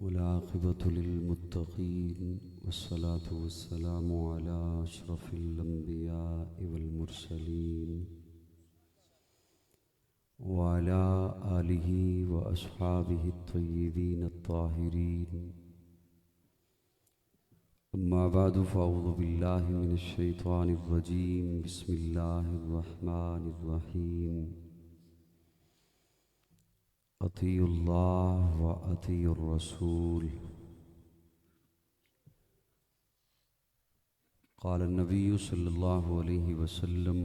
والعاقبة للمتقين والصلاة والسلام على أشرف الأنبياء والمرسلين وعلى آله وأصحابه الطيبين الطاهرين. أما بعد فأعوذ بالله من الشيطان الرجيم. بسم الله الرحمن الرحيم. أطيعوا الله وأطيعوا الرسول. قال النبي صلى الله عليه وسلم: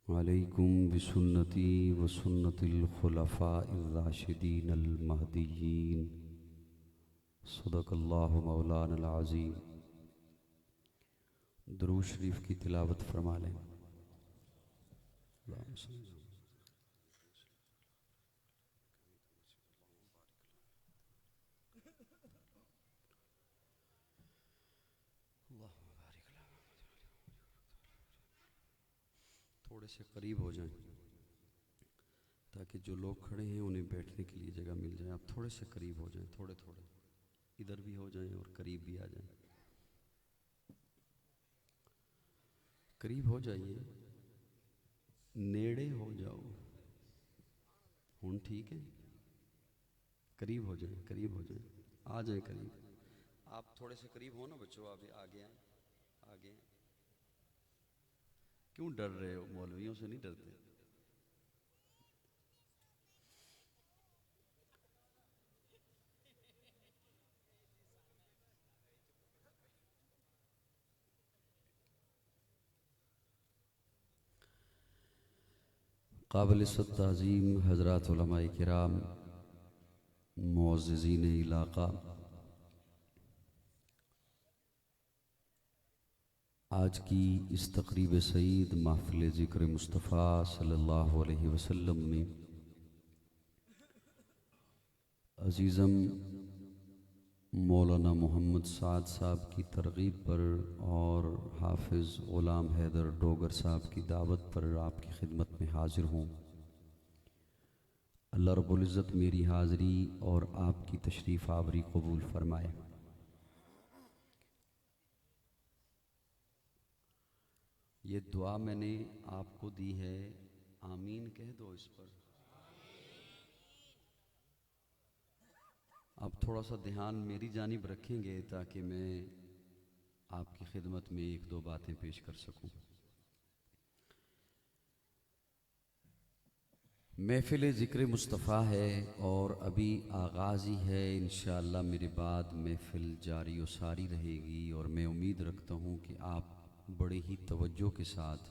عليكم بسنتي وسنة الخلفاء الراشدين المهديين. صدق اللہ مولانا العظیم. درود شریف کی تلاوت فرما لیں. اللہم صلی اللہ تھوڑے سے قریب ہو جائیں تاکہ جو لوگ کھڑے ہیں انہیں بیٹھنے کے لیے جگہ مل جائے. آپ تھوڑے سے قریب ہو جائیں, تھوڑے ادھر بھی ہو جائیں اور قریب بھی آ جائیں. قریب ہو جائیے, نیڑے ہو جاؤ. ہن ٹھیک ہے, قریب ہو جائیں, آ جائیں قریب. آپ تھوڑے سے قریب ہو نا بچوں, آپ آگے آئیں, آگے آئیں. کیوں ڈر رہے ہو؟ مولویوں سے نہیں ڈرتے. قابل تعظیم حضرات علماء کرام, معززین علاقہ, آج کی اس تقریب سعید محفل ذکر مصطفیٰ صلی اللہ علیہ وسلم میں عزیزم مولانا محمد سعد صاحب کی ترغیب پر اور حافظ غلام حیدر ڈوگر صاحب کی دعوت پر آپ کی خدمت میں حاضر ہوں. اللہ رب العزت میری حاضری اور آپ کی تشریف آوری قبول فرمائے. یہ دعا میں نے آپ کو دی ہے, آمین کہہ دو اس پر. آپ تھوڑا سا دھیان میری جانب رکھیں گے تاکہ میں آپ کی خدمت میں ایک دو باتیں پیش کر سکوں. محفل ذکر مصطفیٰ ہے اور ابھی آغاز ہی ہے. انشاءاللہ میرے بعد محفل جاری و ساری رہے گی اور میں امید رکھتا ہوں کہ آپ بڑے ہی توجہ کے ساتھ,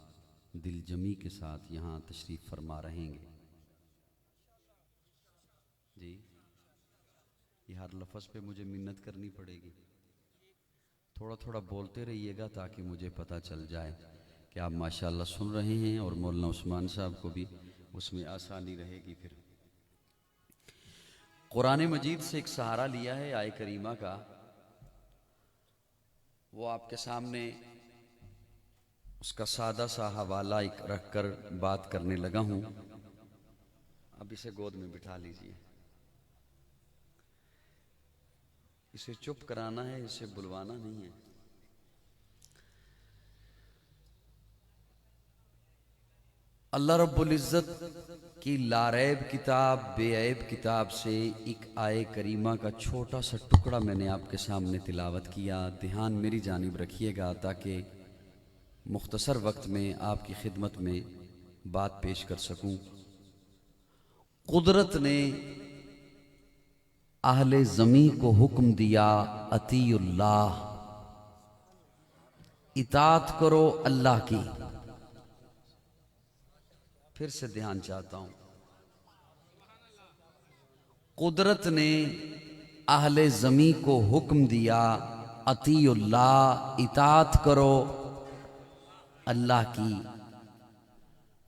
دل جمی کے ساتھ یہاں تشریف فرما رہیں گے. جی, یہ ہر لفظ پہ مجھے منت کرنی پڑے گی. تھوڑا تھوڑا بولتے رہیے گا تاکہ مجھے پتہ چل جائے کہ آپ ماشاءاللہ سن رہے ہیں, اور مولانا عثمان صاحب کو بھی اس میں آسانی رہے گی. پھر قرآن مجید سے ایک سہارا لیا ہے آیہ کریمہ کا, وہ آپ کے سامنے اس کا سادہ سا حوالہ رکھ کر بات کرنے لگا ہوں. اب اسے گود میں بٹھا لیجئے. اسے چپ کرانا ہے, اسے بلوانا نہیں ہے. اللہ رب العزت کی لاریب کتاب, بے عیب کتاب سے ایک آیہ کریمہ کا چھوٹا سا ٹکڑا میں نے آپ کے سامنے تلاوت کیا. دھیان میری جانب رکھیے گا تاکہ مختصر وقت میں آپ کی خدمت میں بات پیش کر سکوں. قدرت نے اہل زمین کو حکم دیا, اطیعوا اللہ, اطاعت کرو اللہ کی. پھر سے دھیان چاہتا ہوں. قدرت نے اہل زمین کو حکم دیا, اطیعوا اللہ, اطاعت کرو اللہ کی.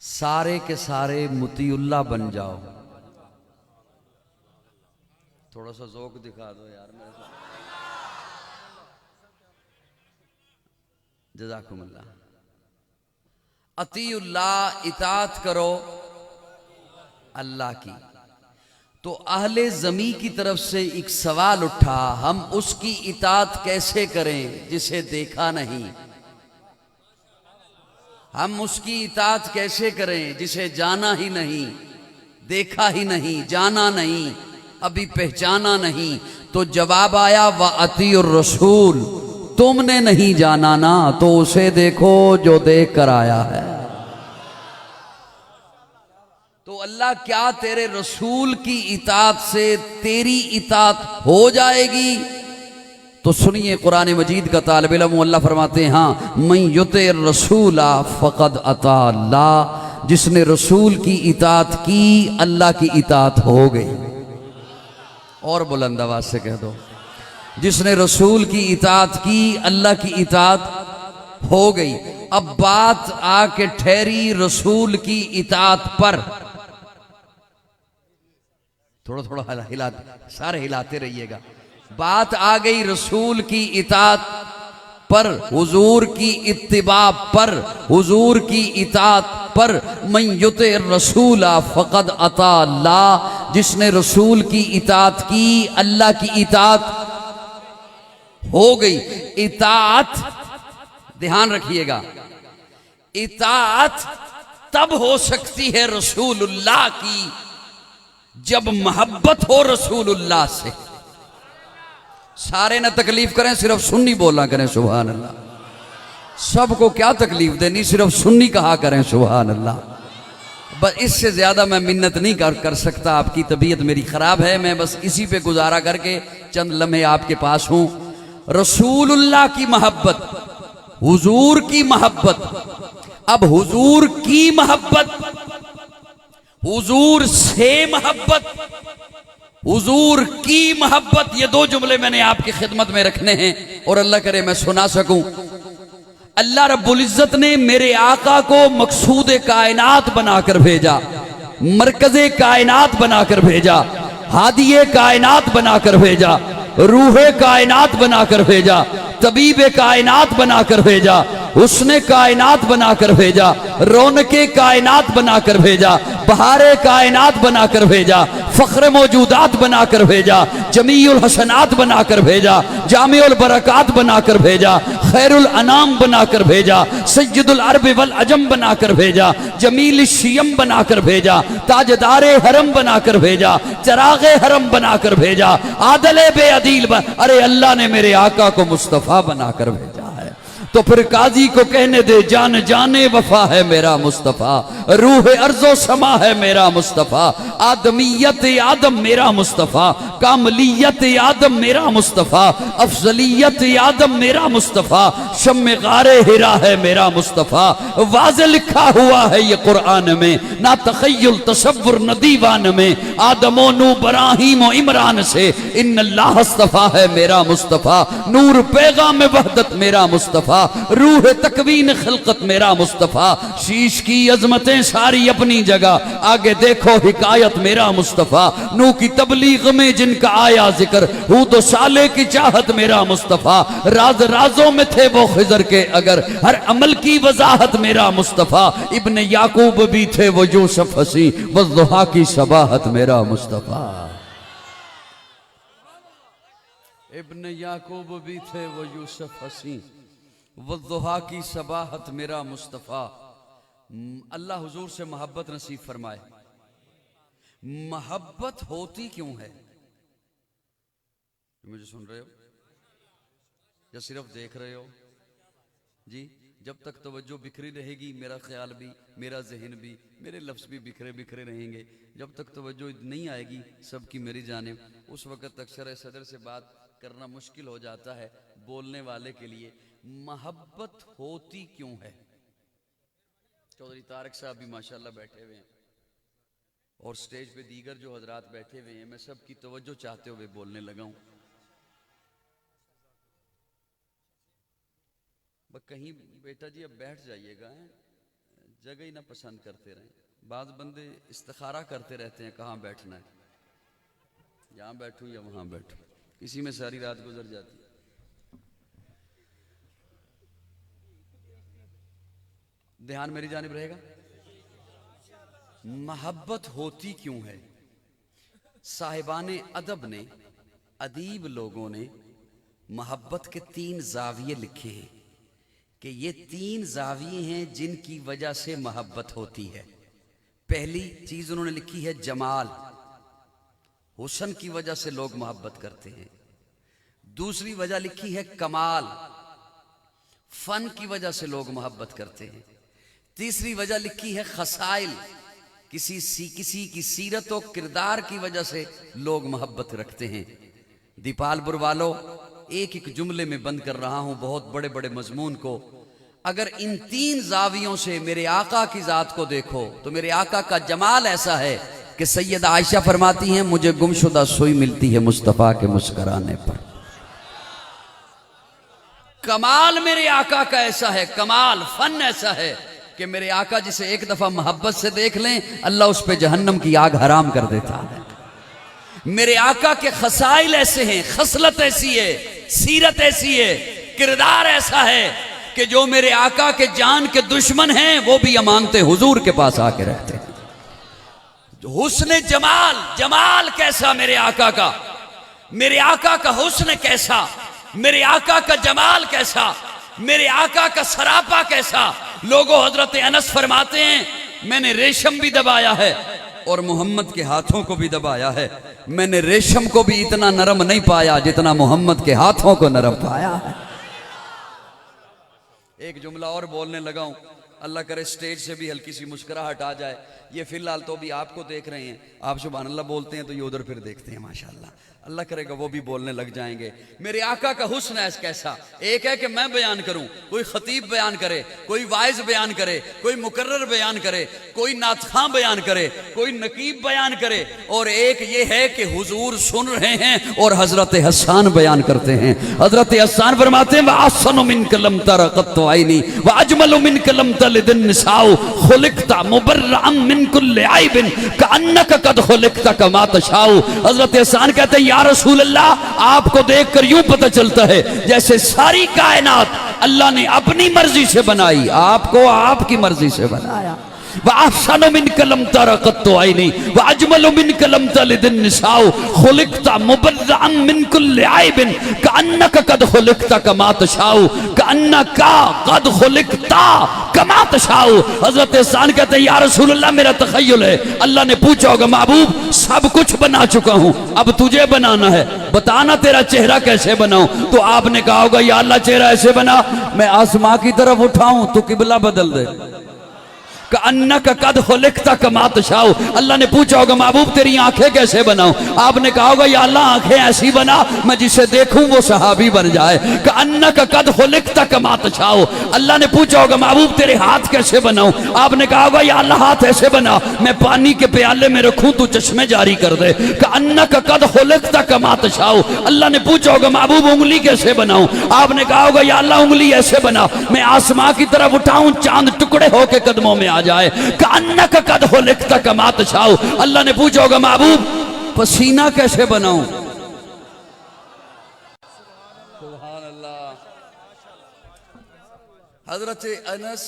سارے کے سارے مطیع اللہ بن جاؤ. تھوڑا سا ذوق دکھا دو یار میرے ساتھ. جزاکم اللہ. اطیعوا اللہ, اطاعت کرو اللہ کی. تو اہل زمیں کی طرف سے ایک سوال اٹھا، ہم اس کی اطاعت کیسے کریں جسے دیکھا نہیں؟ ہم اس کی اطاعت کیسے کریں جسے جانا ہی نہیں، دیکھا ہی نہیں، جانا نہیں، ابھی پہچانا نہیں؟ تو جواب آیا وَأَطِیعُوا الرَّسُولَ، تم نے نہیں جانا نا تو اسے دیکھو جو دیکھ کر آیا ہے۔ تو اللہ کیا تیرے رسول کی اطاعت سے تیری اطاعت ہو جائے گی؟ تو سنیے قرآن مجید کا طالب علم، اللہ فرماتے ہیں ہاں من یطع الرسول فقد اطاع اللہ، جس نے رسول کی اطاعت کی اللہ کی اطاعت ہو گئی۔ اور بلند آواز سے کہہ دو، جس نے رسول کی اطاعت کی اللہ کی اطاعت ہو گئی۔ اب بات آ کے ٹھہری رسول کی اطاعت پر، تھوڑا تھوڑا سارے ہلاتے رہیے گا۔ بات آ گئی رسول کی اطاعت پر، حضور کی اتباع پر، حضور کی اطاعت پر۔ من یطع الرسول فقد اطاع اللہ، جس نے رسول کی اطاعت کی اللہ کی اطاعت ہو گئی۔ اطاعت دھیان رکھیے گا، اطاعت تب ہو سکتی ہے رسول اللہ کی جب محبت ہو رسول اللہ سے۔ سارے نہ تکلیف کریں، صرف سنی بولا کریں سبحان اللہ۔ سب کو کیا تکلیف دینی، صرف سنی کہا کریں سبحان اللہ۔ بس اس سے زیادہ میں منت نہیں کر سکتا، آپ کی طبیعت میری خراب ہے، میں بس اسی پہ گزارا کر کے چند لمحے آپ کے پاس ہوں۔ رسول اللہ کی محبت، حضور کی محبت، اب حضور کی محبت، حضور سے محبت، حضور کی محبت، یہ دو جملے میں نے آپ کی خدمت میں رکھنے ہیں اور اللہ کرے میں سنا سکوں۔ اللہ رب العزت نے میرے آقا کو مقصود کائنات بنا کر بھیجا، مرکز کائنات بنا کر بھیجا، ہادی کائنات بنا کر بھیجا، روح کائنات بنا کر بھیجا، طبیب کائنات بنا کر بھیجا، حسن کائنات بنا کر بھیجا، رونق کائنات بنا کر بھیجا، بہار کائنات بنا کر بھیجا، فخر موجودات بنا کر بھیجا، جمیع الحسنات بنا کر بھیجا، جامع البرکات بنا کر بھیجا، خیر الانام بنا کر بھیجا، سید العرب والعجم بنا کر بھیجا، جمیل الشیم بنا کر بھیجا، تاجدار حرم بنا کر بھیجا، چراغ حرم بنا کر بھیجا، عادل بے عدیل ارے اللہ نے میرے آقا کو مصطفیٰ بنا کر بھیجا ہے۔ تو پھر قاضی کو کہنے دے جان جانے وفا ہے میرا مصطفیٰ، روح ارض و سما ہے میرا مصطفیٰ، آدمیت آدم میرا مصطفیٰ، کاملیت آدم میرا مصطفیٰ، افضلیت آدم میرا مصطفیٰ، شم غار ہرا ہے میرا مصطفیٰ۔ واضح لکھا ہوا ہے یہ قرآن میں، نہ تخیل تصور نہ دیوان میں، آدم و نو ابراہیم و عمران سے ان اللہ اصطفیٰ ہے میرا مصطفیٰ، نور پیغام وحدت میرا مصطفیٰ، روح تکوین خلقت میرا مصطفیٰ، شیش کی عظمتیں ساری اپنی جگہ، آگے دیکھو حکایت میرا مصطفیٰ، نو کی تبلیغ میں جن کا آیا ذکر، ہود و صالح کی چاہت میرا مصطفیٰ، راز رازوں میں تھے وہ خضر کے اگر، ہر عمل کی وضاحت میرا مصطفیٰ، ابن یعقوب بھی تھے وہ یوسف حسین، والضحیٰ کی صباحت میرا مصطفیٰ، ابن یعقوب بھی تھے وہ یوسف حسین، والضحیٰ کی صباحت میرا مصطفیٰ۔ اللہ حضور سے محبت نصیب فرمائے۔ محبت ہوتی کیوں ہے؟ مجھے سن رہے ہو یا صرف دیکھ رہے ہو؟ جی جب تک توجہ بکھری رہے گی، میرا خیال بھی، میرا ذہن بھی، میرے لفظ بھی بکھرے بکھرے رہیں گے۔ جب تک توجہ نہیں آئے گی سب کی میری جانب، اس وقت تک شرح صدر سے بات کرنا مشکل ہو جاتا ہے بولنے والے کے لیے۔ محبت ہوتی کیوں ہے؟ چودھری طارق صاحب بھی ماشاءاللہ بیٹھے ہوئے ہیں اور سٹیج پہ دیگر جو حضرات بیٹھے ہوئے ہیں، میں سب کی توجہ چاہتے ہوئے بولنے لگا ہوں۔ کہیں بیٹا جی اب بیٹھ جائیے گا، جگہ ہی نہ پسند کرتے رہیں۔ بعض بندے استخارہ کرتے رہتے ہیں کہاں بیٹھنا ہے، یہاں بیٹھوں یا وہاں بیٹھوں، اسی میں ساری رات گزر جاتی ہے۔ دھیان میری جانب رہے گا۔ محبت ہوتی کیوں ہے؟ صاحبان ادب نے، ادیب لوگوں نے محبت کے 3 زاویے لکھے ہیں کہ یہ 3 زاویے ہیں جن کی وجہ سے محبت ہوتی ہے۔ پہلی چیز انہوں نے لکھی ہے جمال، حسن کی وجہ سے لوگ محبت کرتے ہیں۔ دوسری وجہ لکھی ہے کمال، فن کی وجہ سے لوگ محبت کرتے ہیں۔ تیسری وجہ لکھی ہے خصائل، کسی کی سیرت و کردار کی وجہ سے لوگ محبت رکھتے ہیں۔ دیپال پور والوں، ایک جملے میں بند کر رہا ہوں بہت بڑے بڑے مضمون کو۔ اگر ان 3 زاویوں سے میرے آقا کی ذات کو دیکھو تو میرے آقا کا جمال ایسا ہے کہ سیدہ عائشہ فرماتی ہیں مجھے گمشدہ سوئی ملتی ہے مصطفیٰ کے مسکرانے پر۔ کمال میرے آقا کا ایسا ہے، کمال فن ایسا ہے کہ میرے آقا جسے ایک دفعہ محبت سے دیکھ لیں اللہ اس پہ جہنم کی آگ حرام کر دیتا ہے۔ میرے آقا کے خصائل ایسے ہیں، خصلت ایسی ہے، سیرت ایسی ہے، کردار ایسا ہے کہ جو میرے آقا کے جان کے دشمن ہیں وہ بھی امانتے حضور کے پاس آ کے رہتے ہیں۔ حسن جمال، جمال کیسا میرے آقا کا، میرے آقا کا حسن کیسا، میرے آقا کا جمال کیسا، میرے آقا کا سراپا کیسا۔ لوگوں حضرت انس فرماتے ہیں میں نے ریشم بھی دبایا ہے اور محمد کے ہاتھوں کو بھی دبایا ہے، میں نے ریشم کو بھی اتنا نرم نہیں پایا جتنا محمد کے ہاتھوں کو نرم پایا ہے۔ ایک جملہ اور بولنے لگا ہوں، اللہ کرے سٹیج سے بھی ہلکی سی مسکراہٹ آ جائے۔ یہ فی الحال تو بھی آپ کو دیکھ رہے ہیں، آپ سبحان اللہ بولتے ہیں تو یہ ادھر پھر دیکھتے ہیں ماشاءاللہ۔ اللہ کرے گا وہ بھی بولنے لگ جائیں گے۔ میرے آقا کا حسن ہے کیسا، ایک ہے کہ میں بیان کروں، کوئی خطیب بیان کرے، کوئی واعظ بیان کرے، کوئی مقرر بیان کرے، کوئی نعت خواں بیان کرے، کوئی نقیب بیان کرے، اور ایک یہ ہے کہ حضور سن رہے ہیں اور حضرت حسان بیان کرتے ہیں۔ حضرت حسان فرماتے ہیں وَأَحْسَنُ مِنْكَ لَمْ تَرَ قَطُّ عَيْنِي وَأَجْمَلُ مِنْكَ لَمْ تَلِدِ النِّسَاءُ خُلِقْتَ مُبَرَّأً مِنْ كُلِّ عَيْبٍ كَأَنَّكَ قَدْ خُلِقْتَ كَمَا تَشَاءُ۔ حضرت حسان کہتے ہیں یا رسول اللہ، آپ کو دیکھ کر یوں پتہ چلتا ہے جیسے ساری کائنات اللہ نے اپنی مرضی سے بنائی، آپ کو آپ کی مرضی سے بنایا۔ وَأَحْسَنُ مِنْكَ لَمْ تَرَ قَطُّ عَيْنِي وَأَجْمَلُ مِنْكَ لَمْ تَلِدِ النِّسَاءُ خُلِقْتَ مُبَرَّأً مِنْ كُلِّ عَيْبٍ كَأَنَّكَ قَدْ خُلِقْتَ كَمَا تَشَاءُ كَأَنَّكَ قَدْ خُلِقْتَ كَمَا تَشَاءُ۔ حضرت حسان کہتے ہیں یا رسول اللہ میرا تخیل ہے، اللہ نے پوچھا ہوگا محبوب سب کچھ بنا چکا ہوں، اب تجھے بنانا ہے، بتانا تیرا چہرہ کیسے بناؤں؟ تو آپ نے کہا ہوگا یا اللہ چہرہ ایسے بنا میں آسماں کی طرف اٹھاؤں تو قبلہ بدل دے۔ کأنک قد خلقت کما تشاء۔ اللہ نے پوچھا ہوگا محبوب تیری آنکھیں کیسے بناؤں؟ آپ نے کہا ہوگا یا اللہ آنکھیں ایسی بنا میں جسے دیکھوں وہ صحابی بن جائے۔ کأنک قد خلقت کما تشاء۔ اللہ نے پوچھا ہوگا محبوب تیرے ہاتھ کیسے بناؤں؟ آپ نے کہا ہوگا یا اللہ ہاتھ ایسے بنا میں پانی کے پیالے میں رکھوں تو چشمے جاری کر دے۔ کأنک قد خلقت کما تشاء۔ اللہ نے پوچھا ہوگا محبوب انگلی کیسے بناؤں؟ آپ نے کہا ہوگا یا اللہ انگلی ایسے بنا میں آسماں کی طرف اٹھاؤں چاند ٹکڑے ہو کے قدموں میں آ جائے۔ کأنک قد خلقت کما تشاء۔ اللہ نے پوچھا ہوگا محبوب پسینہ کیسے بناؤں؟ سبحان اللہ۔ حضرت انس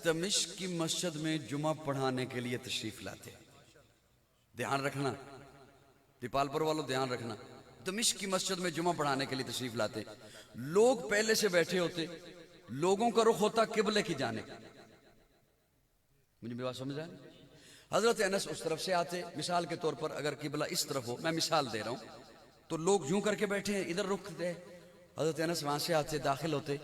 دمشق کی مسجد میں جمعہ پڑھانے کے لیے تشریف لاتے، دھیان رکھنا دیپال پور والوں دھیان رکھنا، دمشق کی مسجد میں جمعہ پڑھانے کے لیے تشریف لاتے، لوگ پہلے سے بیٹھے ہوتے، لوگوں کا رخ ہوتا قبلے کی جانب۔ مجھے بات سمجھ آئے؟ حضرت انس اس طرف سے آتے، مثال کے طور پر اگر قبلہ اس طرف ہو، میں مثال دے رہا ہوں، تو لوگ یوں کر کے بیٹھے ہیں ادھر رخ دے، حضرت انس وہاں سے آتے داخل ہوتے،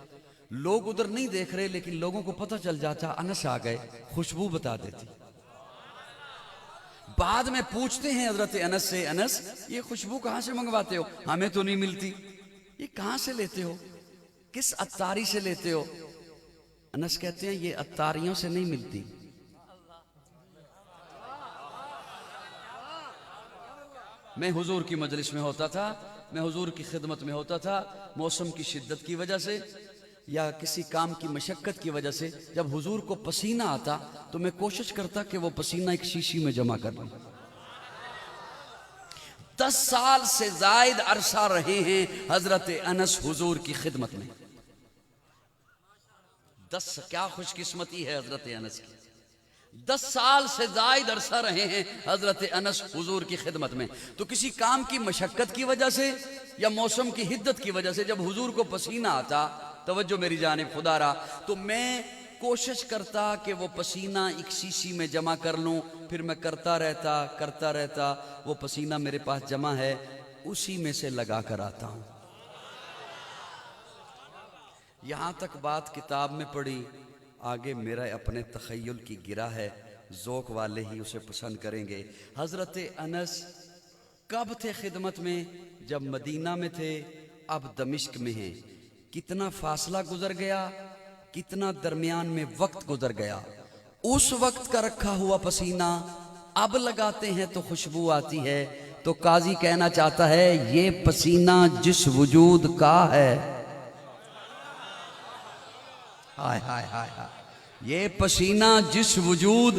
لوگ ادھر نہیں دیکھ رہے لیکن لوگوں کو پتہ چل جاتا انس آ گئے، خوشبو بتا دیتی۔ بعد میں پوچھتے ہیں حضرت انس سے انس یہ خوشبو کہاں سے منگواتے ہو؟ ہمیں تو نہیں ملتی، یہ کہاں سے لیتے ہو؟ کس عطاری سے لیتے ہو؟ انس کہتے ہیں یہ عطاریوں سے نہیں ملتی، میں حضور کی مجلس میں ہوتا تھا، میں حضور کی خدمت میں ہوتا تھا، موسم کی شدت کی وجہ سے یا کسی کام کی مشقت کی وجہ سے جب حضور کو پسینہ آتا تو میں کوشش کرتا کہ وہ پسینہ ایک شیشی میں جمع کر لوں۔ 10 سال سے زائد عرصہ رہے ہیں حضرت انس حضور کی خدمت میں، 10 کیا خوش قسمتی ہے حضرت انس کی۔ 10 سال سے زائد عرصہ رہے ہیں حضرت انس حضور کی خدمت میں. تو کسی کام کی مشقت کی وجہ سے یا موسم کی حدت کی وجہ سے جب حضور کو پسینہ آتا، توجہ میری جانب خدا را، تو میں کوشش کرتا کہ وہ پسینہ ایک شیشی میں جمع کر لوں. پھر میں کرتا رہتا، وہ پسینہ میرے پاس جمع ہے، اسی میں سے لگا کر آتا ہوں. یہاں تک بات کتاب میں پڑھی، آگے میرا اپنے تخیل کی گرہ ہے، ذوق والے ہی اسے پسند کریں گے. حضرت انس کب تھے خدمت میں؟ جب مدینہ میں تھے، اب دمشق میں ہیں. کتنا فاصلہ گزر گیا، کتنا درمیان میں وقت گزر گیا. اس وقت کا رکھا ہوا پسینہ اب لگاتے ہیں تو خوشبو آتی ہے. تو قاضی کہنا چاہتا ہے یہ پسینہ جس وجود کا ہے، ہائے ہائے ہائے ہائے، یہ پسینہ جس وجود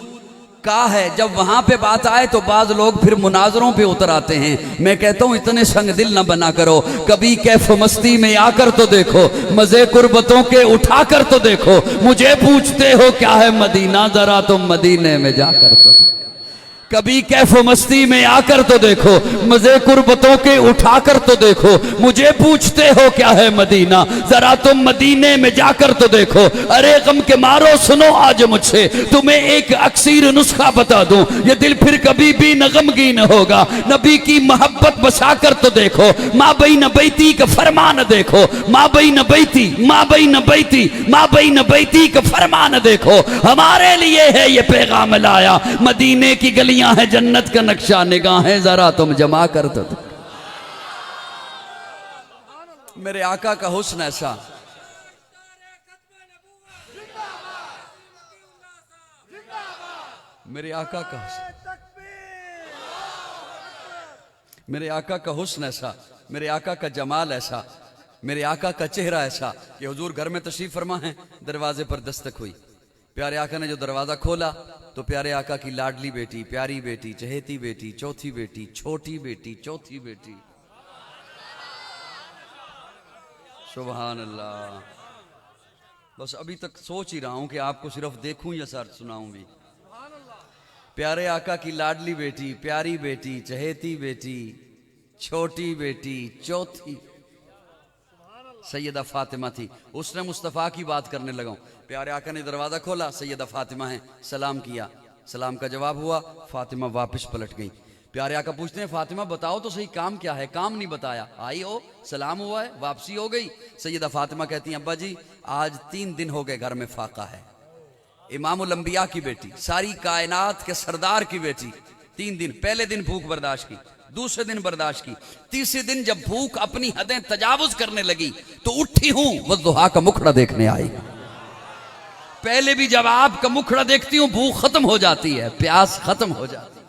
کا ہے. جب وہاں پہ بات آئے تو بعض لوگ پھر مناظروں پہ اتر آتے ہیں. میں کہتا ہوں اتنے سنگ دل نہ بنا کرو، کبھی کیف مستی میں آ کر تو دیکھو، مزے قربتوں کے اٹھا کر تو دیکھو. مجھے پوچھتے ہو کیا ہے مدینہ، ذرا تم مدینے میں جا کر تو دیکھو. کبھی کیف و مستی میں آ کر تو دیکھو، مزے قربتوں کے اٹھا کر تو دیکھو. مجھے پوچھتے ہو کیا ہے مدینہ، ذرا تم مدینے میں جا کر تو دیکھو. ارے غم کے مارو سنو آج مجھ سے، تمہیں ایک اکسیر نسخہ بتا دوں، یہ دل پھر کبھی بھی نہ غمگین ہوگا. نبی کی محبت بسا کر تو دیکھو، ماں بین بیتی کا فرمان دیکھو. ماں بین بیتی، ماں بین بیتی، ماں بین بیتی کا فرمان دیکھو. ہمارے لیے ہے یہ پیغام لایا، مدینے کی گلیاں ہے جنت کا نقشہ، نگاہیں ذرا تم جمع کر دو. میرے آقا کا حسن ایسا، میرے آقا کا حسن، میرے آقا کا حسن ایسا، میرے آقا کا جمال ایسا، میرے آقا کا چہرہ ایسا کہ حضور گھر میں تشریف فرما ہیں. دروازے پر دستک ہوئی، پیارے آقا نے جو دروازہ کھولا تو پیارے آقا کی لاڈلی بیٹی، پیاری بیٹی، چہیتی بیٹی، چوتھی بیٹی، چھوٹی بیٹی، چوتھی بیٹی، سبحان اللہ. بس ابھی تک سوچ ہی رہا ہوں کہ آپ کو صرف دیکھوں یا سر سناؤں بھی. پیارے آقا کی لاڈلی بیٹی، پیاری بیٹی، چہیتی بیٹی، چھوٹی بیٹی، چوتھی سیدہ فاطمہ تھی. اس نے مصطفیٰ کی بات کرنے لگا. پیارے آقا نے دروازہ کھولا، سیدہ فاطمہ ہیں، سلام کیا، سلام کا جواب ہوا، فاطمہ واپس پلٹ گئی. پیارے آقا پوچھتے ہیں فاطمہ بتاؤ تو صحیح کام کیا ہے؟ کام نہیں بتایا، آئی ہو، سلام ہوا ہے، واپسی ہو گئی. سیدہ فاطمہ کہتی ہیں ابا جی آج 3 دن ہو گئے گھر میں فاقہ ہے. امام الانبیاء کی بیٹی، ساری کائنات کے سردار کی بیٹی، 3 دن، پہلے دن بھوک برداشت کی، دوسرے دن برداشت کی، تیسرے دن جب بھوک اپنی حدیں تجاوز کرنے لگی تو اٹھی ہوں والضحیٰ کا مکھڑا دیکھنے آئی. پہلے بھی جب آپ کا مکھڑا دیکھتی ہوں بھوک ختم ہو جاتی ہے، پیاس ختم ہو جاتی ہے.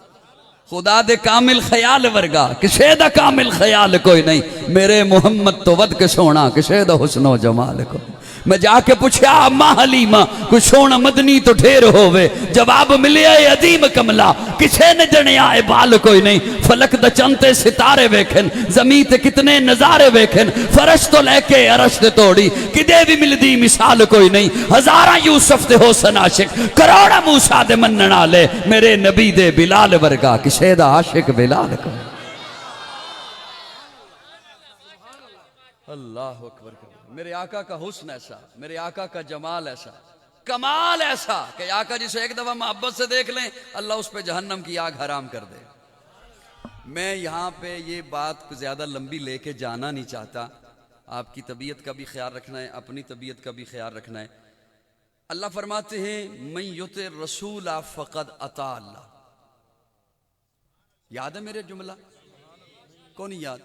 خدا دے کامل خیال ورگا کسے دا کامل خیال کوئی نہیں، میرے محمد تو ود کے سونا کسے دا حسن و جمال کو. میں جا کے پوچھا اماں حلیمہ کوئی سونا مدنی تو ڈھیر ہووے، جواب ملے عظیم کملا کسے نے جنیا بال کوئی نہیں. فلک دا چنتے ستارے ویکھن، زمین تے کتنے نظارے ویکھن، فرش تو لے کے عرش تے توڑی کدے بھی ملدی مثال کوئی نہیں. ہزاراں یوسف دے حسن عاشق، کروڑا موسیٰ دے منن والے، میرے نبی دے بلال ورگا کسے دا عاشق بلال کو. اللہ اکبر. میرے آقا کا حسن ایسا، میرے آقا کا جمال ایسا، کمال ایسا کہ آقا جسے ایک دفعہ محبت سے دیکھ لیں اللہ اس پہ جہنم کی آگ حرام کر دے. میں یہاں پہ یہ بات زیادہ لمبی لے کے جانا نہیں چاہتا. آپ کی طبیعت کا بھی خیال رکھنا ہے، اپنی طبیعت کا بھی خیال رکھنا ہے. اللہ فرماتے ہیں من یطع الرسول فقد اطاع اللہ. یاد ہے میرے جملہ؟ کون یاد؟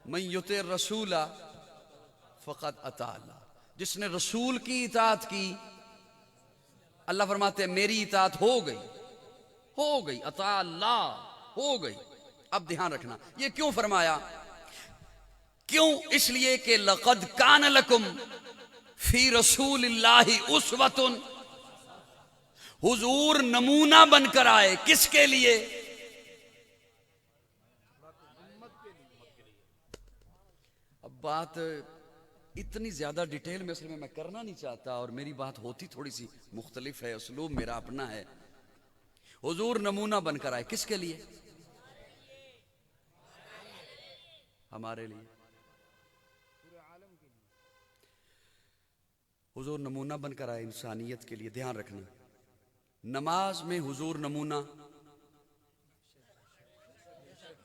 من یطع الرسول فقد اطاع اللہ. جس نے رسول کی اطاعت کی اللہ فرماتے ہیں میری اطاعت ہو گئی، اطاع اللہ ہو گئی. اب دھیان رکھنا یہ کیوں فرمایا؟ کیوں؟ اس لیے کہ لقد کان لکم فی رسول اللہ اسوۃ. حضور نمونہ بن کر آئے کس کے لیے؟ اب بات اتنی زیادہ ڈیٹیل میں اصل میں کرنا نہیں چاہتا، اور میری بات ہوتی تھوڑی سی مختلف ہے، اسلوب میرا اپنا ہے. حضور نمونہ بن کر آئے، کس کے لیے؟ ہمارے لیے۔ حضور نمونہ بن کر آئے انسانیت کے لیے۔ دھیان رکھنا، نماز میں حضور نمونہ،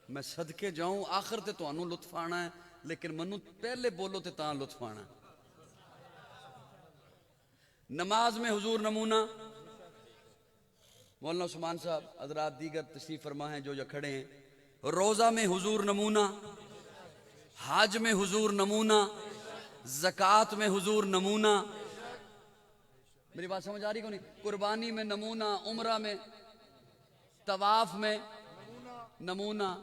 میں صدقے جاؤں آخر تے تو انو لطف آنا ہے، لیکن منو پہلے بولو تے تاں لطف آنا ہے۔ نماز میں حضور نمونہ، مولانا عثمان صاحب حضرات دیگر تشریف فرما ہیں جو کھڑے ہیں، روزہ میں حضور نمونہ، حج میں حضور نمونہ، زکوٰۃ میں حضور نمونہ، میری بات سمجھ آ رہی کو نہیں؟ قربانی میں نمونہ، عمرہ میں، طواف میں نمونہ۔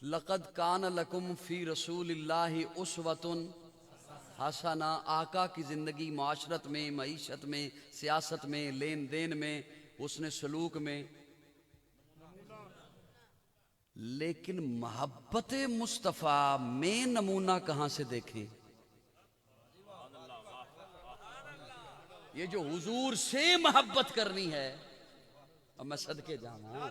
لقد کان لکم فی رسول اللہ اسوۃ حسنہ، آقا کی زندگی معاشرت میں، معیشت میں، سیاست میں، لین دین میں، حسن سلوک میں، لیکن محبت مصطفیٰ میں نمونہ کہاں سے دیکھیں؟ یہ جو حضور سے محبت کرنی ہے، اب میں صدقے جانا،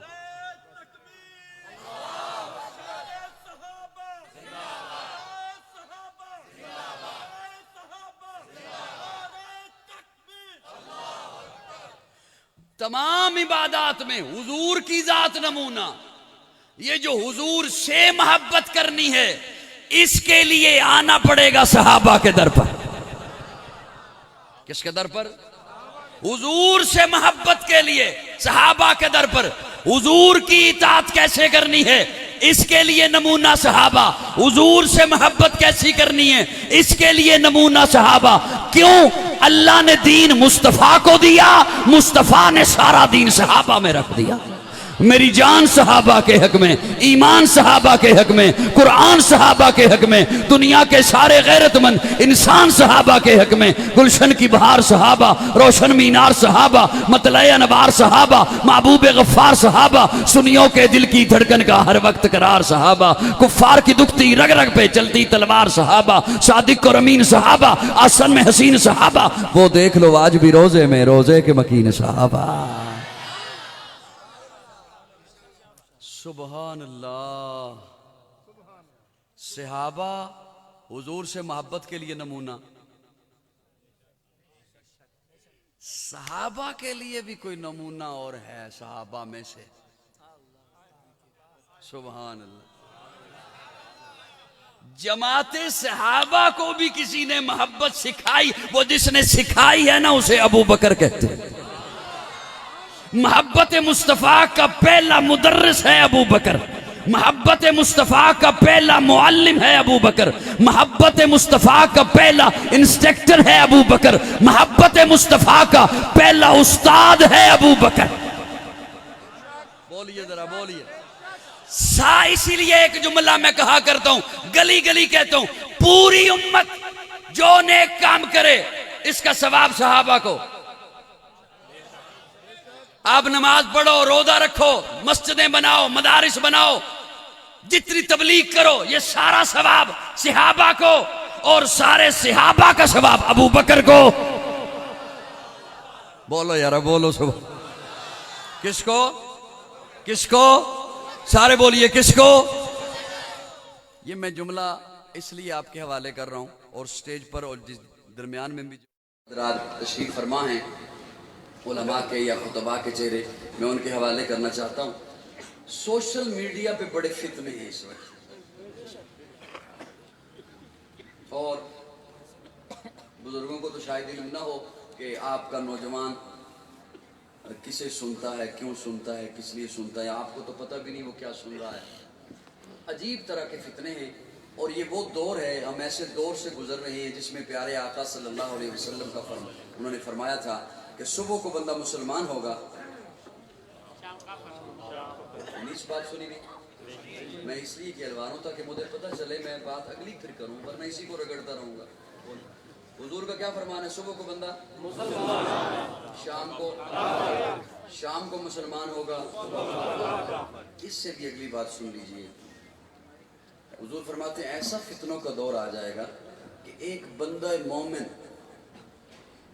تمام عبادات میں حضور کی ذات نمونہ۔ یہ جو حضور سے محبت کرنی ہے، اس کے لیے آنا پڑے گا صحابہ کے در پر۔ کس کے در پر؟ حضور سے محبت کے لیے صحابہ کے در پر۔ حضور کی اطاعت کیسے کرنی ہے، اس کے لیے نمونہ صحابہ۔ حضور سے محبت کیسی کرنی ہے، اس کے لیے نمونہ صحابہ۔ کیوں؟ اللہ نے دین مصطفیٰ کو دیا، مصطفیٰ نے سارا دین صحابہ میں رکھ دیا۔ میری جان صحابہ کے حق میں، ایمان صحابہ کے حق میں، قرآن صحابہ کے حق میں، دنیا کے سارے غیرت مند انسان صحابہ کے حق میں، گلشن کی بہار صحابہ، روشن مینار صحابہ، مطلع انوار صحابہ، محبوب غفار صحابہ، سنیوں کے دل کی دھڑکن کا ہر وقت قرار صحابہ، کفار کی دکھتی رگ رگ پہ چلتی تلوار صحابہ، صادق اور امین صحابہ، آسن میں حسین صحابہ، وہ دیکھ لو آج بھی روزے میں روزے کے مکین صحابہ۔ سبحان اللہ۔ صحابہ حضور سے محبت کے لیے نمونہ۔ صحابہ کے لیے بھی کوئی نمونہ اور ہے صحابہ میں سے؟ سبحان اللہ۔ جماعت صحابہ کو بھی کسی نے محبت سکھائی، وہ جس نے سکھائی ہے نا اسے ابو بکر کہتے ہیں۔ محبت مصطفیٰ کا پہلا مدرس ہے ابو بکر، محبت مصطفیٰ کا پہلا معلم ہے ابو بکر، محبت مصطفیٰ کا پہلا انسٹرکٹر ہے ابو بکر، محبت مصطفیٰ کا پہلا استاد ہے ابو بکر۔ بولیے ذرا بولیے۔ اسی لیے ایک جملہ میں کہا کرتا ہوں، گلی گلی کہتا ہوں، پوری امت جو نیک کام کرے اس کا ثواب صحابہ کو۔ آپ نماز پڑھو، روزہ رکھو، مسجدیں بناؤ، مدارس بناؤ، جتنی تبلیغ کرو، یہ سارا ثواب صحابہ کو، اور سارے صحابہ کا ثواب ابو بکر کو۔ بولو یار بولو سب۔ کس کو؟ کس کو؟ سارے بولیے کس کو؟ یہ میں جملہ اس لیے آپ کے حوالے کر رہا ہوں، اور سٹیج پر اور جس درمیان میں بھی حضرات تشریف فرما ہیں علماء کے یا خطباء کے چہرے، میں ان کے حوالے کرنا چاہتا ہوں۔ سوشل میڈیا پہ بڑے فتنے ہیں اس وقت، اور بزرگوں کو تو شاید علم نہ ہو کہ آپ کا نوجوان کسے سنتا ہے، کیوں سنتا ہے، کس لیے سنتا ہے، آپ کو تو پتہ بھی نہیں وہ کیا سن رہا ہے۔ عجیب طرح کے فتنے ہیں، اور یہ وہ دور ہے، ہم ایسے دور سے گزر رہے ہیں جس میں پیارے آقا صلی اللہ علیہ وسلم کا انہوں نے فرمایا تھا کہ صبح کو بندہ مسلمان ہوگا۔ اس بات سنی نہیں، میں اس لیے کہہ رہا ہوں تاکہ مجھے پتہ چلے، میں بات اگلی پھر کروں، ورنہ اسی کو رگڑتا رہوں گا۔ حضور کا کیا فرمان ہے؟ صبح کو بندہ مسلمان، شام کو مسلمان ہوگا۔ اس سے بھی اگلی بات سن لیجئے، حضور فرماتے ہیں ایسا فتنوں کا دور آ جائے گا کہ ایک بندہ مومن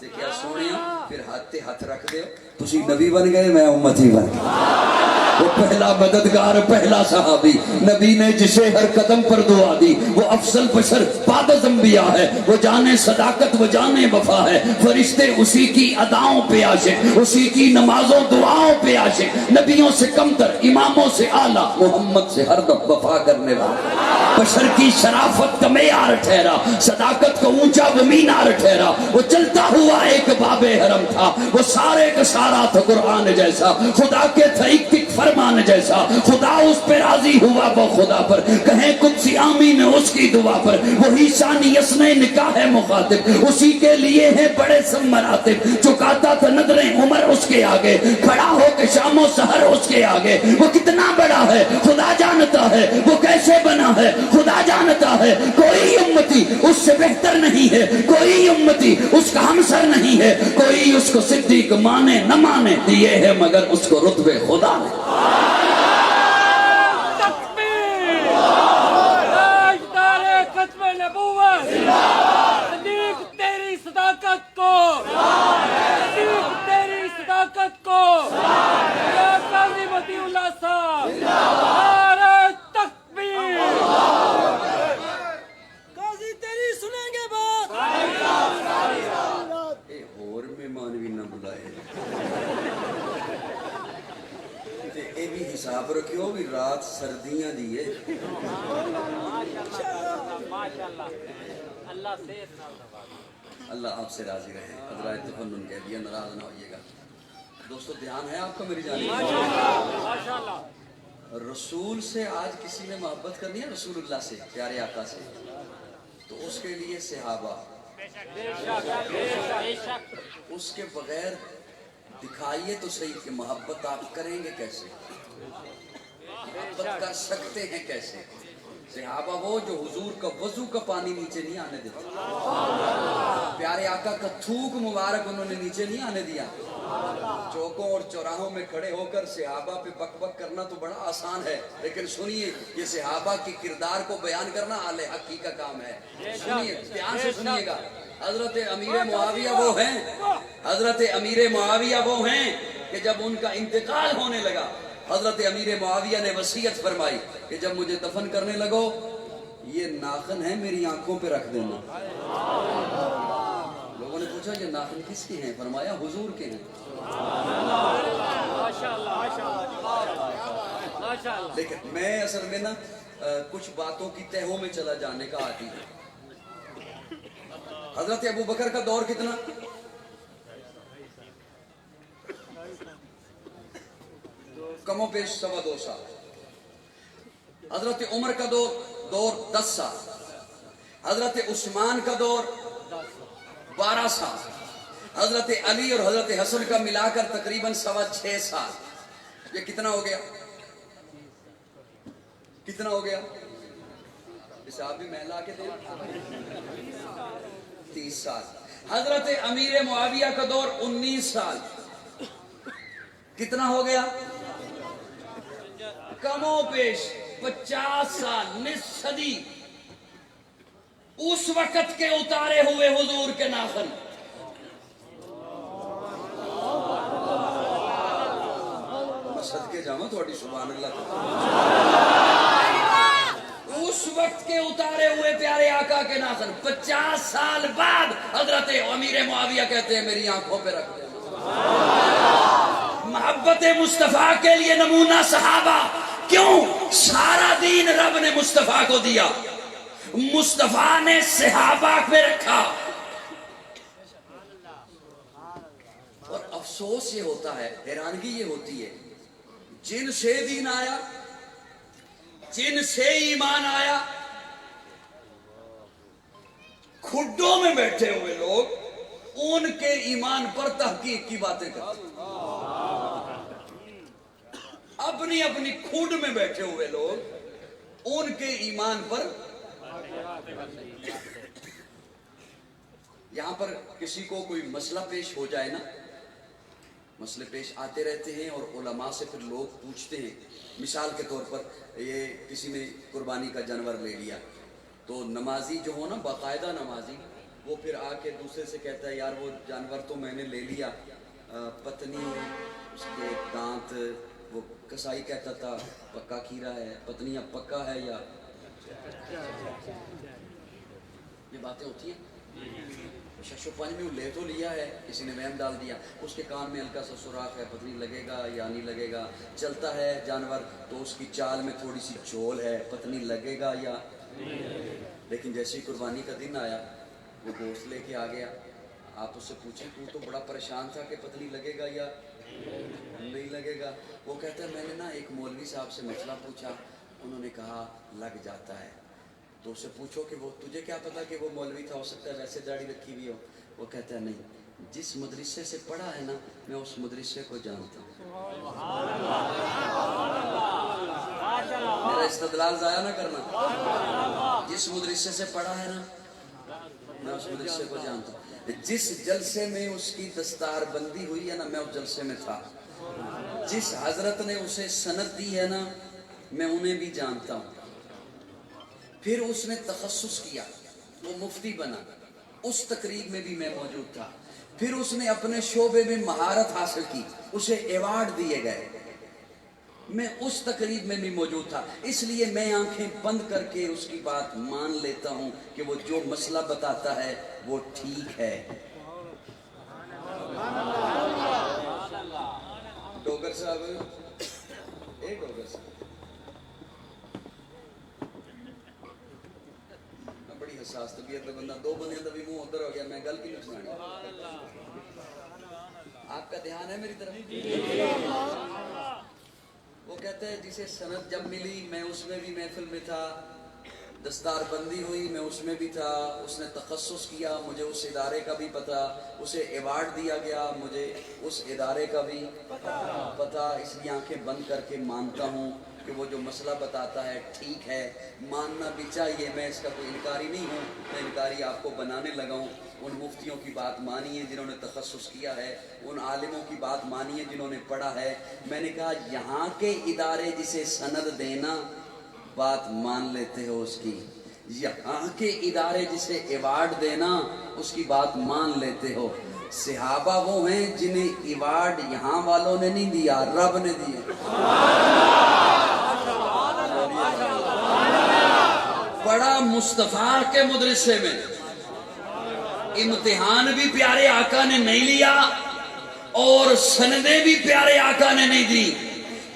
تے کیا سونے پھر ہاتھ تے ہاتھ رکھ دے تسی نبی بن گئے میں امتی بن گیا وہ پہلا مددگار پہلا صحابی نبی نے جسے ہر قدم پر دعا دی وہ افضل بشر بعد از انبیاء ہے وہ جانے صداقت وہ جانے وفا ہے فرشتے اسی کی اداؤں پہ عاشق اسی کی نمازوں دعاؤں پہ عاشق نبیوں سے کمتر اماموں سے اعلیٰ محمد سے ہر دم وفا کرنے والا بشر کی شرافت کا معیار ٹھہرا صداقت کو اونچا وہ مینار ٹھہرا وہ چلتا ہوا ایک باب حرم تھا وہ سارے کا سارا تھا قرآن جیسا خدا کے تھا ایک فرمان جیسا خدا اس پہ راضی ہوا وہ خدا پر کہیں قدسی آمین اس کی دعا پر وہی شانی یسنے نکاح ہے مخاطب اسی کے لیے ہیں بڑے سب مراتب چکاتا تھا نظریں عمر اس کے آگے کھڑا ہو کے شام و سحر اس کے آگے وہ کتنا بڑا ہے خدا جانتا ہے وہ کیسے بنا ہے خدا جانتا ہے کوئی امتی اس سے بہتر نہیں ہے کوئی امتی اس کا ہمسر نہیں ہے کوئی اس کو صدیق مانے نہ مانے دیے ہے مگر اس کو رتبے خدا نے حساب رکھیو بھی رات سردیاں دیئے اللہ آپ سے راضی رہے حضرات تفنن کہہ دیا ناراض نہ ہوئیے گا دوستو دھیان ہے آپ کا میری جانب رسول سے آج کسی نے محبت کرنی ہے رسول اللہ سے پیارے آقا سے تو اس کے لیے صحابہ اس کے بغیر دکھائیے تو صحیح کہ محبت آپ کریں گے کیسے محبت کر سکتے ہیں کیسے صحابہ وہ جو حضور کا وضو کا پانی نیچے نہیں آنے دیتے پیارے آقا کا تھوک مبارک انہوں نے نیچے نہیں آنے دیا چوکوں اور چوراہوں میں کھڑے ہو کر صحابہ پہ بک بک کرنا تو بڑا آسان ہے لیکن سنیے یہ صحابہ کی کردار کو بیان کرنا اہل حق کا کام ہے سنیے دھیان سے سنیے گا حضرت امیر معاویہ وہ ہیں حضرت امیر معاویہ وہ ہیں کہ جب ان کا انتقال ہونے لگا حضرت امیر معاویہ نے وصیت فرمائی کہ جب مجھے دفن کرنے لگو یہ ناخن ہے میری آنکھوں پہ رکھ دینا لوگوں نے پوچھا یہ ناخن کس کے ہیں فرمایا حضور کے ہیں لیکن میں اصل میں نا کچھ باتوں کی تہوں میں چلا جانے کا عادی ہے حضرت ابو بکر کا دور کتنا کم و بیش 2.25 سال حضرت عمر کا دور 10 سال حضرت عثمان کا دور 12 سال حضرت علی اور حضرت حسن کا ملا کر تقریباً 6.25 سال یہ کتنا ہو گیا کتنا ہو گیا اسے آپ بھی محلا کے دیں 30 سال حضرت امیر معاویہ کا دور 19 سال کتنا ہو گیا کم و بیش 50 سال نصف صدی اس وقت کے اتارے ہوئے حضور کے ناخن صدقے جاواں تھوڑی سبحان اللہ اس وقت کے اتارے ہوئے پیارے آقا کے ناخن 50 سال بعد حضرت امیر معاویہ کہتے ہیں میری آنکھوں پہ رکھ دیں محبت مصطفیٰ کے لیے نمونہ صحابہ کیوں سارا دین رب نے مصطفیٰ کو دیا مصطفیٰ نے صحابہ پہ رکھا اور افسوس یہ ہوتا ہے حیرانگی یہ ہوتی ہے جن سے دین آیا جن سے ایمان آیا کھڈوں میں بیٹھے ہوئے لوگ ان کے ایمان پر تحقیق کی باتیں کرتے اپنی اپنی کھوڈ میں بیٹھے ہوئے لوگ ان کے ایمان پر یہاں پر کسی کو کوئی مسئلہ پیش ہو جائے نا مسئلے پیش آتے رہتے ہیں اور علماء سے پھر لوگ پوچھتے ہیں مثال کے طور پر یہ کسی نے قربانی کا جانور لے لیا تو نمازی جو ہو نا باقاعدہ نمازی وہ پھر آ کے دوسرے سے کہتا ہے یار وہ جانور تو میں نے لے لیا، پتنی اس کے دانت، وہ کسائی کہتا تھا پکا کھیرا ہے، پتنی اب پکا ہے یا یہ باتیں ہوتی ہیں۔ ششو پنج میں لے تو لیا ہے، کسی نے وہم ڈال دیا، اس کے کان میں ہلکا سا سوراخ ہے، پتہ نہیں لگے گا یا نہیں لگے گا، چلتا ہے جانور تو اس کی چال میں تھوڑی سی چول ہے، پتہ نہیں لگے گا یا لیکن جیسے ہی قربانی کا دن آیا وہ گوشت لے کے آ گیا، آپ اس سے پوچھیں تو بڑا پریشان تھا کہ پتہ نہیں لگے گا یا نہیں لگے گا، وہ کہتا ہے میں نے نا ایک مولوی صاحب سے مسئلہ پوچھا، انہوں نے کہا لگ جاتا ہے، تو اس سے پوچھو کہ وہ تجھے کیا پتا کہ وہ مولوی تھا، ہو سکتا ہے ویسے داڑھی رکھی ہوئی ہو، وہ کہتا ہے نہیں، جس مدرسے سے پڑھا ہے نا میں اس مدرسے کو جانتا ہوں۔ میرا استدلال ضائع نہ کرنا، جس مدرسے سے پڑھا ہے نا میں اس مدرسے کو جانتا ہوں، جس جلسے میں اس کی دستار بندی ہوئی ہے نا میں اس جلسے میں تھا، جس حضرت نے اسے سند دی ہے نا میں انہیں بھی جانتا ہوں، پھر اس نے تخصص کیا، وہ مفتی بنا، اس تقریب میں بھی میں موجود تھا، پھر اس نے اپنے شعبے میں مہارت حاصل کی، اسے ایوارڈ دیے گئے، میں اس تقریب میں بھی موجود تھا، اس لیے میں آنکھیں بند کر کے اس کی بات مان لیتا ہوں کہ وہ جو مسئلہ بتاتا ہے وہ ٹھیک ہے۔ ڈوگر صاحب ڈوگر صاحب بڑی حساس طبیعت کا بندہ، دو بندیاں کا بھی منہ ادھر ہو گیا، میں گل کی نہیں سنانی، آپ کا دھیان ہے میری طرف؟ وہ کہتا ہے جسے سند جب ملی میں اس میں بھی محفل میں تھا، دستار بندی ہوئی میں اس میں بھی تھا، اس نے تخصص کیا مجھے اس ادارے کا بھی پتا، اسے ایوارڈ دیا گیا مجھے اس ادارے کا بھی پتا، اس لیے آنکھیں بند کر کے مانتا ہوں کہ وہ جو مسئلہ بتاتا ہے ٹھیک ہے، ماننا بھی چاہیے، میں اس کا کوئی انکاری نہیں ہوں، میں انکاری آپ کو بنانے لگا ہوں۔ ان مفتیوں کی بات مانیے جنہوں نے تخصص کیا ہے، ان عالموں کی بات مانیے جنہوں نے پڑھا ہے، میں نے کہا یہاں کے ادارے جسے سند دینا بات مان لیتے ہو اس کی، یہاں کے ادارے جسے ایوارڈ دینا اس کی بات مان لیتے ہو، صحابہ وہ ہیں جنہیں ایوارڈ یہاں والوں نے نہیں دیا، رب نے دیے، پڑھا مصطفیٰ کے مدرسے میں، امتحان بھی پیارے آقا نے نہیں لیا اور سندیں بھی پیارے آقا نے نہیں دی،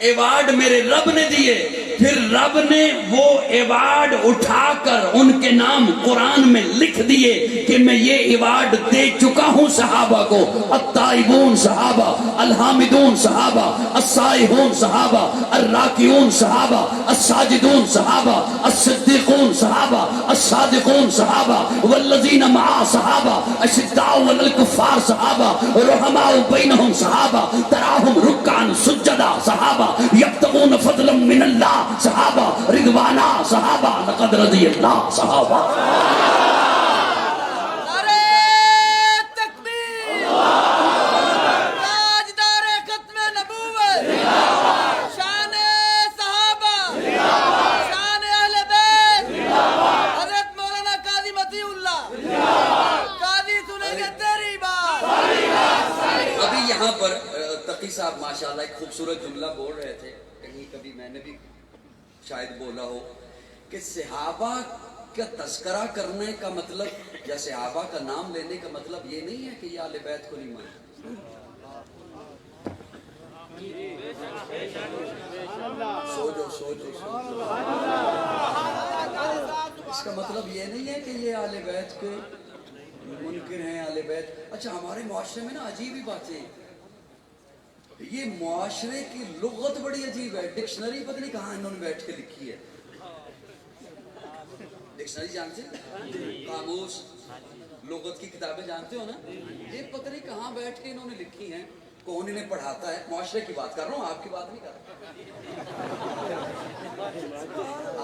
ایوارڈ میرے رب نے دیے، پھر رب نے وہ ایوارڈ اٹھا کر ان کے نام قرآن میں لکھ دیے کہ میں یہ ایوارڈ دے چکا ہوں صحابہ کو، التائبون صحابہ، الحامدون صحابہ، السائحون صحابہ، الراکعون صحابہ، الساجدون صحابہ، الصدیقون صحابہ، الصادقون صحابہ، والذین معا صحابہ، اشداء علی الکفار صحابہ، رحماء بینہم صحابہ، تراہم رکعا سجدا صحابہ، یبتغون فضلا من اللہ صحابہ، رضوانا صحابہ، لقد رضی اللہ صحابہ۔ نعرہ تکبیر، تاجدار ختم نبوت، شان صحابہ، شان اہل بیت، حضرت مولانا قاضی مطیع اللہ، قاضی سنیں گے تیری بات۔ ابھی یہاں پر تقی صاحب ماشاءاللہ ایک خوبصورت جملہ بول رہے تھے، کہیں کبھی میں نے بھی شاید بولا ہو کہ صحابہ کا تذکرہ کرنے کا مطلب یا صحابہ کا نام لینے کا مطلب یہ نہیں ہے کہ یہ اہل بیت کو نہیں مانتے، سوچو اس کا مطلب یہ نہیں ہے کہ یہ اہل بیت کے منکر ہیں، اہل بیت۔ اچھا ہمارے معاشرے میں نا عجیب ہی باتیں ہیں، یہ معاشرے کی لغت بڑی عجیب ہے، ڈکشنری پتہ نہیں کہاں انہوں نے بیٹھ کے لکھی ہے، ڈکشنری جانتے ہیں، قاموس لغت کی کتابیں جانتے ہو نا، یہ پتہ نہیں کہاں بیٹھ کے انہوں نے لکھی ہیں، کون انہیں پڑھاتا ہے، معاشرے کی بات کر رہا ہوں، آپ کی بات نہیں کر رہا،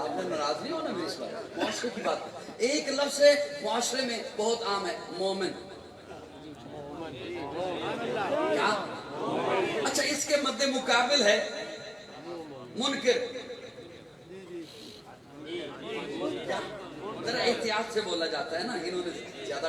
آپ نے ناراض نہیں ہونا میری اس بات، معاشرے کی بات کر، ایک لفظ ہے معاشرے میں بہت عام ہے، مومن، کیا؟ اچھا اس کے مد مقابل ہے منکر، ذرا احتیاط سے بولا جاتا ہے نا، انہوں نے زیادہ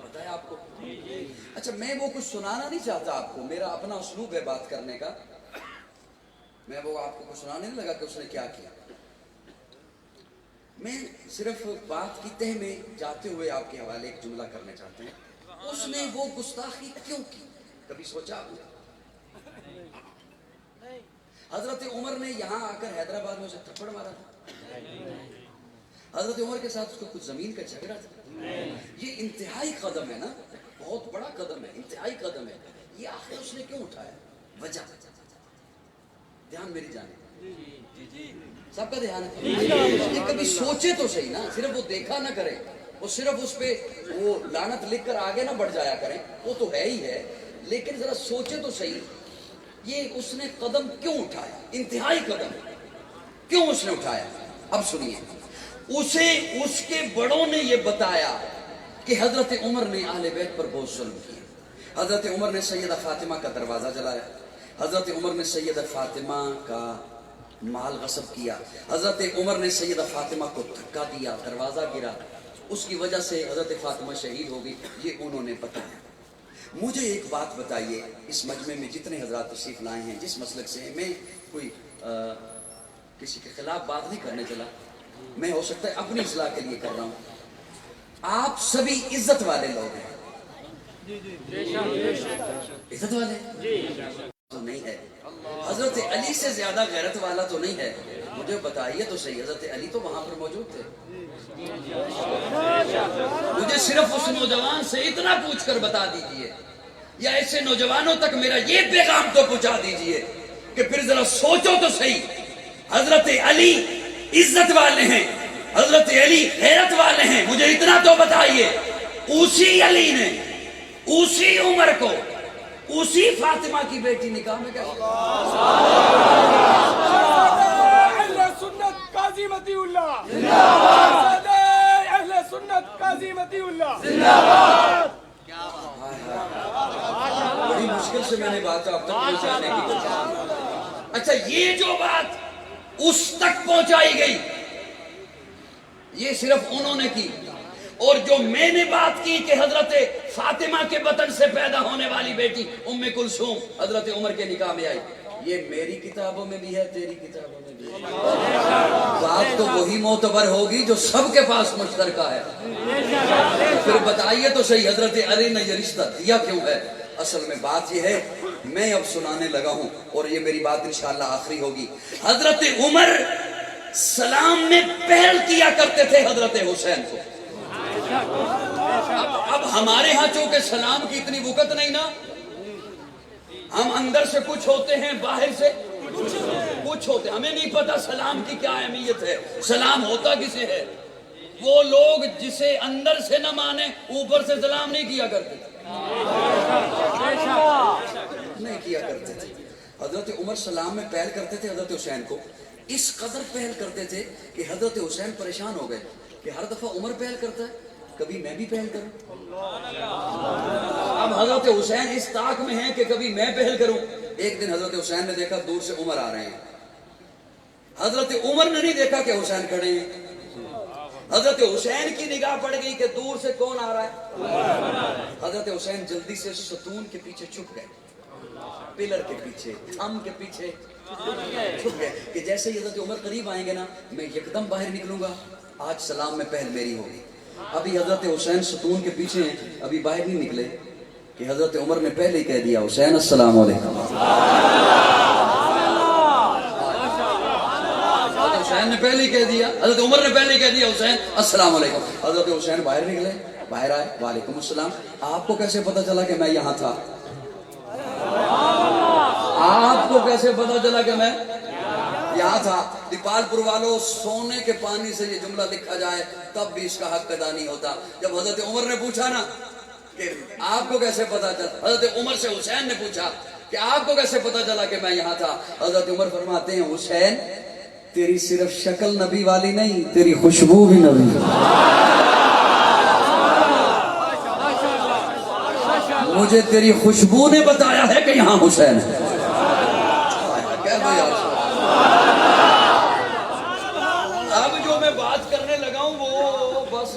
بتایا آپ کو؟ اچھا میں وہ کچھ سنانا نہیں چاہتا آپ کو، میرا اپنا اسلوب ہے بات کرنے کا، میں وہ آپ کو کچھ سنانے نہیں لگا کہ اس نے کیا کیا، میں صرف بات کی تہ میں جاتے ہوئے آپ کے حوالے ایک جملہ کرنا چاہتا ہوں. اس نے وہ گستاخی کیوں کی؟ کبھی سوچا آپ نے؟ حضرت عمر نے یہاں آ کر حیدرآباد میں اسے تھپڑ مارا تھا؟ حضرت عمر کے ساتھ اس کو کچھ زمین کا جھگڑا تھا؟ یہ انتہائی قدم ہے نا، بہت بڑا قدم ہے، انتہائی قدم ہے. یہ آخر اس نے کیوں اٹھایا؟ وجہ دھیان میری جانب، سب کا دھیان ہے. یہ کبھی سوچے تو صحیح نا، صرف وہ دیکھا نہ کرے، وہ صرف اس پہ وہ لعنت لکھ کر آگے نہ بڑھ جایا کریں، وہ تو ہے ہی ہے، لیکن ذرا سوچے تو صحیح یہ اس نے قدم کیوں اٹھایا، انتہائی قدم کیوں اس نے اٹھایا. اب سنیے، اسے اس کے بڑوں نے یہ بتایا کہ حضرت عمر نے اہل بیت پر بہت ظلم کیا. حضرت عمر نے سیدہ فاطمہ کا دروازہ جلایا، حضرت عمر نے سیدہ فاطمہ کا مال غصب کیا، حضرت عمر نے سیدہ فاطمہ کو دھکا دیا، دروازہ گرا، اس کی وجہ سے حضرت فاطمہ شہید ہو گئی. یہ انہوں نے بتایا. مجھے ایک بات بتائیے، اس مجمع میں جتنے حضرات تشریف لائے ہیں، جس مسلک سے ہیں، میں کوئی کسی کے خلاف بات نہیں کرنے چلا، میں ہو سکتا ہے اپنی اصلاح کے لیے کر رہا ہوں. آپ سبھی عزت والے لوگ ہیں، عزت والے تو نہیں ہے. حضرت علی سے زیادہ غیرت والا تو نہیں ہے. مجھے بتائیے تو صحیح، حضرت علی تو وہاں پر موجود تھے. مجھے صرف اس نوجوان سے اتنا پوچھ کر بتا دیجئے، یا ایسے نوجوانوں تک میرا یہ پیغام تو پہنچا دیجئے کہ پھر ذرا سوچو تو صحیح، حضرت علی عزت والے ہیں، حضرت علی غیرت والے ہیں. مجھے اتنا تو بتائیے، اسی علی نے اسی عمر کو اسی فاطمہ کی بیٹی نکاح میں کیا اہل سنت قاضی متی اللہ زندہ باد، اہل سنت قاضی متی اللہ زندہ باد. بڑی مشکل سے میں نے بات اب تک پہنچانے کی کوشش کی. اچھا یہ جو بات اس تک پہنچائی گئی یہ صرف انہوں نے کی، اور جو میں نے بات کی کہ حضرت فاطمہ کے بطن سے پیدا ہونے والی بیٹی ام کلثوم حضرت عمر کے نکاح میں آئی، یہ میری کتابوں میں بھی ہے، تیری کتابوں میں بھی ہے. بات تو وہی معتبر ہوگی جو سب کے پاس مشترکہ ہے. پھر بتائیے تو صحیح، حضرت علی نے یہ رشتہ دیا کیوں ہے؟ اصل میں بات یہ ہے، میں اب سنانے لگا ہوں اور یہ میری بات انشاءاللہ آخری ہوگی. حضرت عمر سلام میں پہل کیا کرتے تھے حضرت حسین کو. اب ہمارے ہاں چونکہ سلام کی اتنی وقت نہیں نا، ہم اندر سے کچھ ہوتے ہیں، باہر سے کچھ ہوتے ہیں، ہمیں نہیں پتا سلام کی کیا اہمیت ہے، سلام ہوتا کسے ہے. وہ لوگ جسے اندر سے نہ مانے اوپر سے سلام نہیں کیا کرتے تھے، نہیں کیا کرتے تھے. حضرت عمر سلام میں پہل کرتے تھے حضرت حسین کو، اس قدر پہل کرتے تھے کہ حضرت حسین پریشان ہو گئے کہ ہر دفعہ عمر پہل کرتا ہے، کبھی میں بھی پہل کروں. اب حضرت حسین اس طاق میں ہیں کہ کبھی میں پہل کروں. ایک دن حضرت حسین نے دیکھا دور سے عمر آ رہے ہیں. حضرت عمر نے نہیں دیکھا کہ حسین کھڑے ہیں. حضرت حسین کی نگاہ پڑ گئی کہ دور سے کون آ رہا ہے. حضرت حسین جلدی سے ستون کے پیچھے چھپ گئے، پلر کے پیچھے، تھم کے پیچھے چھپ گئے کہ جیسے ہی حضرت عمر قریب آئیں گے نا میں یکدم باہر نکلوں گا، آج سلام میں پہل میری ہوگی. ابھی حضرت حسین ستون کے پیچھے ہیں، ابھی باہر نہیں نکلے کہ حضرت عمر نے پہلے ہی کہہ دیا حسین السلام علیکم. حضرت حسین نے پہلے ہی کہہ دیا، حضرت عمر نے پہلے ہی کہہ دیا حسین السلام علیکم. حضرت حسین باہر نکلے، باہر آئے، وعلیکم السلام. آپ کو کیسے پتا چلا کہ میں یہاں تھا؟ آپ کو کیسے پتا چلا کہ میں یہاں تھا؟ دیپال پور والوں، سونے کے پانی سے یہ جملہ لکھا جائے تب بھی اس کا حق ادا نہیں ہوتا. جب حضرت عمر نے پوچھا نا کہ آپ کو کیسے پتا چلا، حضرت عمر سے حسین نے پوچھا کہ آپ کو کیسے پتا چلا کہ میں یہاں تھا، حضرت عمر فرماتے ہیں حسین تیری صرف شکل نبی والی نہیں، تیری خوشبو بھی نبی. مجھے تیری خوشبو نے بتایا ہے کہ یہاں حسین ہے. اب جو میں بات کرنے لگا ہوں وہ بس